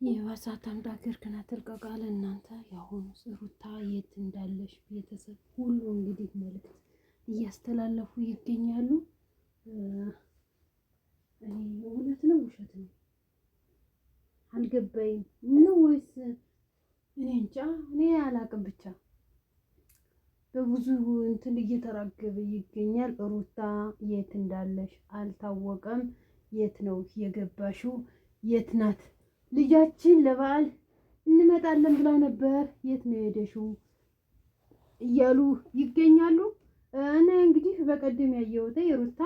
የባሳት አምዳገር ከናት ተልቀቃለ እናንተ ያሁኑ ሩታ የት እንዳለሽ ቤተሰብ ሁሉ እንግዲህ መልእክት እያስተላለፉ ይገኛሉ። እኔ እውነት ነው ውሸት ነው አልገባኝም። ምን ወይስ እኔ እንጃ እኔ አላቅም። ብቻ በብዙ እንትን እየተራገበ ይገኛል። ሩታ የት እንዳለሽ አልታወቀም። የት ነው የገባሽው? የት ናት? ልጃችን ለበዓል እንመጣለን ብላ ነበር። የት ነው የሄደሽው? እያሉ ይገኛሉ። እኔ እንግዲህ በቀደም ያየሁት ሩታ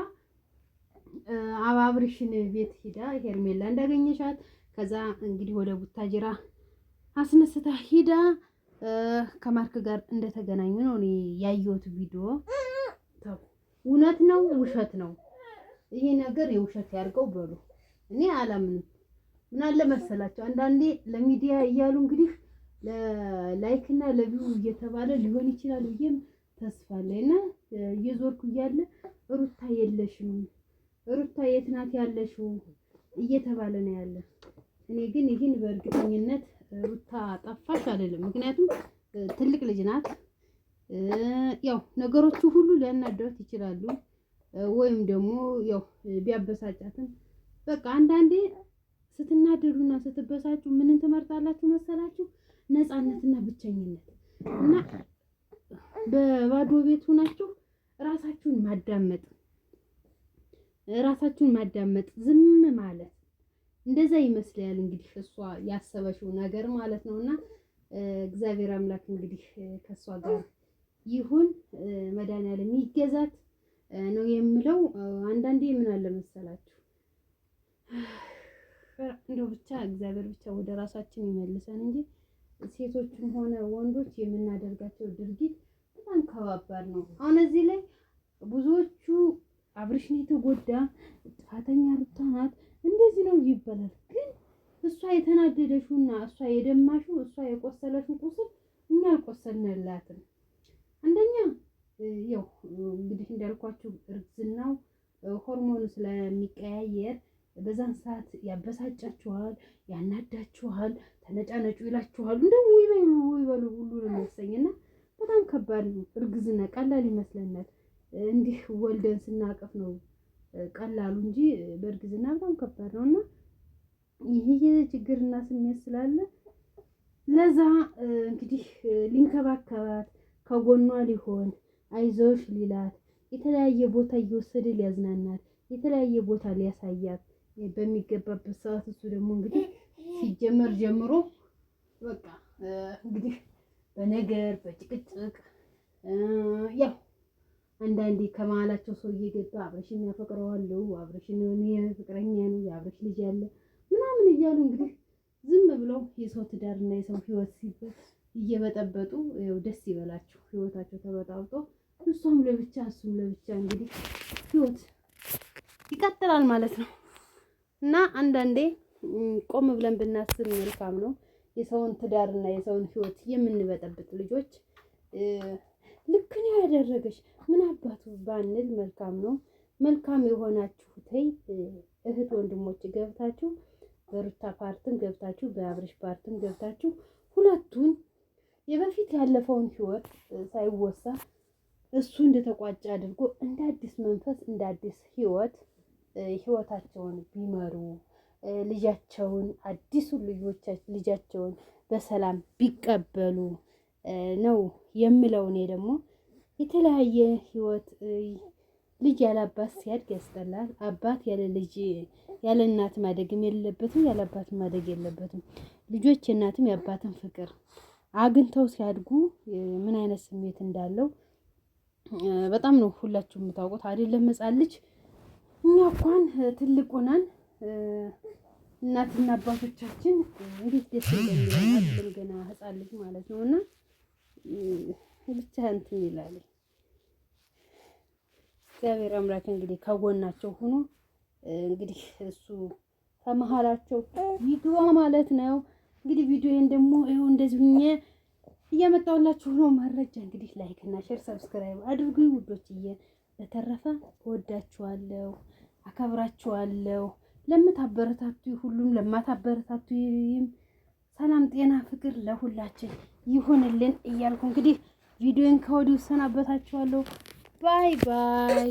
አባብርሽን ቤት ሂዳ ሄርሜላ እንዳገኘሻት ከዛ እንግዲህ ወደ ቡታጅራ አስነስታ ሂዳ ከማርክ ጋር እንደተገናኙ ነው እኔ ያየሁት ቪዲዮ። እውነት ነው ውሸት ነው? ይሄ ነገር የውሸት ያድርገው በሉ። እኔ አላምንም። ምን አለ መሰላቸው አንዳንዴ ለሚዲያ እያሉ እንግዲህ ለላይክ እና ለቪው እየተባለ ሊሆን ይችላል ብዬም ተስፋ አለኝና እየዞርኩ እያለ ሩታ የለሽም፣ ሩታ የት ናት ያለሽው እየተባለ ነው ያለ። እኔ ግን ይህን በእርግጠኝነት ሩታ ጠፋሽ አልልም። ምክንያቱም ትልቅ ልጅ ናት። ያው ነገሮቹ ሁሉ ሊያናደዋት ይችላሉ፣ ወይም ደግሞ ያው ቢያበሳጫትም በቃ አንዳንዴ ስትናደዱና ስትበሳጩ ምንን ትመርጣላችሁ መሰላችሁ? ነፃነትና ብቸኝነት እና በባዶ ቤት ሆናችሁ ራሳችሁን ማዳመጥ ዝም ማለት እንደዛ ይመስላል እንግዲህ እሷ ያሰበሽው ነገር ማለት ነውና እግዚአብሔር አምላክ እንግዲህ ከሷ ጋር ይሁን። መድኃኒዓለም ይገዛት ነው የምለው። አንዳንዴ ምን አለ መሰላችሁ እንደው ብቻ እግዚአብሔር ብቻ ወደ ራሳችን ይመልሰን እንጂ ሴቶችም ሆነ ወንዶች የምናደርጋቸው ድርጊት በጣም ከባባድ ነው። አሁን እዚህ ላይ ብዙዎቹ አብርሽን የተጎዳ ጥፋተኛ ሩታ ናት እንደዚህ ነው ይባላል። ግን እሷ የተናደደሽውና እሷ የደማሽው እሷ የቆሰለሽው ቁስል እኛ አልቆሰልንላትም። አንደኛ ያው እንግዲህ እንዳልኳችሁ እርግዝናው ሆርሞኑ ስለሚቀያየር በዛን ሰዓት ያበሳጫችኋል፣ ያናዳችኋል፣ ተነጫነጩ ይላችኋል። እንደው ይበሉ ሁሉ ነው የሚያሰኝና በጣም ከባድ ነው። እርግዝና ቀላል ይመስለናል። እንዲህ ወልደን ስናቀፍ ነው ቀላሉ እንጂ በእርግዝና በጣም ከባድ ነውና ይሄ ችግርና ስሜት ስላለ ለዛ እንግዲህ ሊንከባከባት ከጎኗ ሊሆን አይዞሽ ሊላት የተለያየ ቦታ እየወሰደ ሊያዝናናት የተለያየ ቦታ ሊያሳያት በሚገባበት ሰዓት እሱ ደግሞ እንግዲህ ሲጀመር ጀምሮ በቃ እንግዲህ በነገር በጭቅጭቅ ያው አንዳንዴ ከመሀላቸው ሰው እየገባ አብረሽን ያፈቅረዋለሁ አብረሽን ፍቅረኛ ነው የአብረሽ ልጅ ያለ ምናምን እያሉ እንግዲህ ዝም ብለው የሰው ትዳርና የሰው ህይወት ሲባል እየበጠበጡ ደስ ይበላችሁ። ህይወታቸው ተበጣብጦ እሷም ለብቻ እሱም ለብቻ እንግዲህ ህይወት ይቀጥላል ማለት ነው። እና አንዳንዴ ቆም ብለን ብናስብ መልካም ነው። የሰውን ትዳርና የሰውን ህይወት የምንበጠብጥ ልጆች ልክ ነው ያደረገች ምን አባቱ ባንል መልካም ነው። መልካም የሆናችሁት እህት ወንድሞች ገብታችሁ በሩታ ፓርትም ገብታችሁ በአብርሽ ፓርትም ገብታችሁ ሁለቱን የበፊት ያለፈውን ህይወት ሳይወሳ እሱ እንደተቋጨ አድርጎ እንደ አዲስ መንፈስ እንደ አዲስ ህይወታቸውን ቢመሩ ልጃቸውን አዲሱን ልጃቸውን በሰላም ቢቀበሉ ነው የምለው። እኔ ደግሞ የተለያየ ህይወት ልጅ ያለ አባት ሲያድግ ያስጠላል። አባት ያለ ልጅ ያለ እናት ማደግም የለበትም፣ ያለ አባት ማደግ የለበትም። ልጆች የእናትም የአባትን ፍቅር አግኝተው ሲያድጉ ምን አይነት ስሜት እንዳለው በጣም ነው ሁላችሁም የምታውቁት አይደለም? ሕፃን ልጅ እኛ እንኳን ትልቅ ሆነን እናትና አባቶቻችን እንዴት ደስ እንደሚለን ገና ሕፃን ልጅ ማለት ነውና ብቻ እንትን ይላል። እግዚአብሔር አምላክ እንግዲህ ከጎናቸው ሆኖ እንግዲህ እሱ ከመሃላቸው ይግባ ማለት ነው። እንግዲህ ቪዲዮዬን ደግሞ ይኸው እንደዚህ ሁኜ እያመጣሁላችሁ ነው መረጃ። እንግዲህ ላይክ እና ሼር ሰብስክራይብ አድርጉኝ ውዶችዬ። በተረፈ እወዳችኋለሁ፣ አከብራችኋለሁ። ለምታበረታቱ ሁሉም ለማታበረታቱ ሰላም ጤና ፍቅር ለሁላችን ይሁንልን እያልኩ እንግዲህ ቪዲዮን ከወዲሁ ሰናበታችኋለሁ። ባይ ባይ።